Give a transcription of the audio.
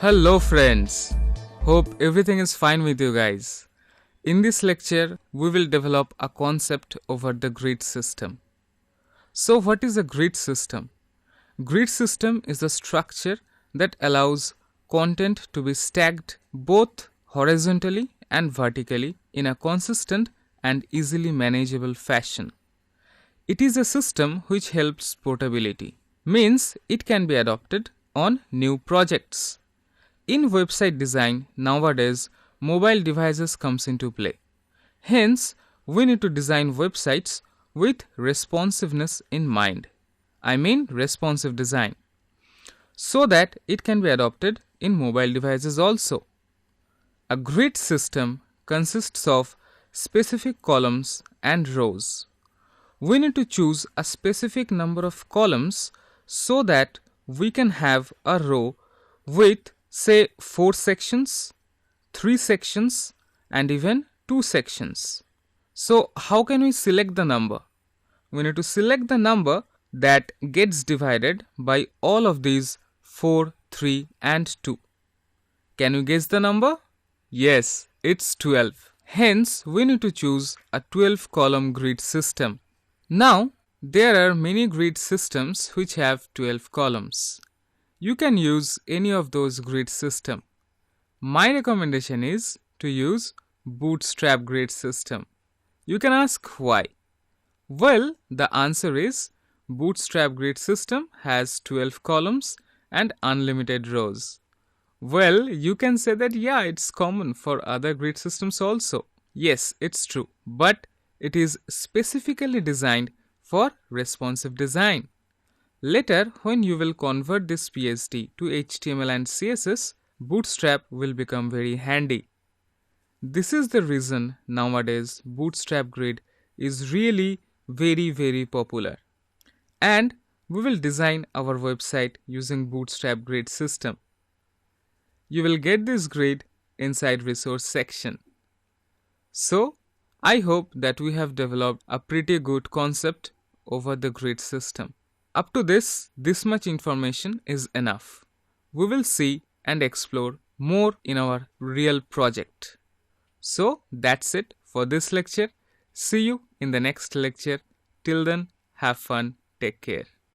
Hello friends, hope everything is fine with you guys. In this lecture, we will develop a concept over the grid system. So what is a grid system? Grid system is a structure that allows content to be stacked both horizontally and vertically in a consistent and easily manageable fashion. It is a system which helps portability, means it can be adopted on new projects. In website design, nowadays, mobile devices comes into play. Hence, we need to design websites with responsiveness in mind. I mean responsive design, so that it can be adopted in mobile devices also. A grid system consists of specific columns and rows. We need to choose a specific number of columns so that we can have a row with say 4 sections, 3 sections and even 2 sections. So how can we select the number? We need to select the number that gets divided by all of these 4, 3 and 2. Can you guess the number? Yes, it's 12. Hence, we need to choose a 12 column grid system. Now, there are many grid systems which have 12 columns. You can use any of those grid system. My recommendation is to use Bootstrap grid system. You can ask why. Well, the answer is Bootstrap grid system has 12 columns and unlimited rows. Well, you can say that yeah, it's common for other grid systems also. Yes, it's true, but it is specifically designed for responsive design. Later, when you will convert this PSD to HTML and CSS, Bootstrap will become very handy. This is the reason nowadays Bootstrap Grid is really very popular. And we will design our website using Bootstrap Grid system. You will get this grid inside resource section. So, I hope that we have developed a pretty good concept over the grid system. Up to this much information is enough. We will see and explore more in our real project. So that's it for this lecture. See you in the next lecture. Till then, have fun. Take care.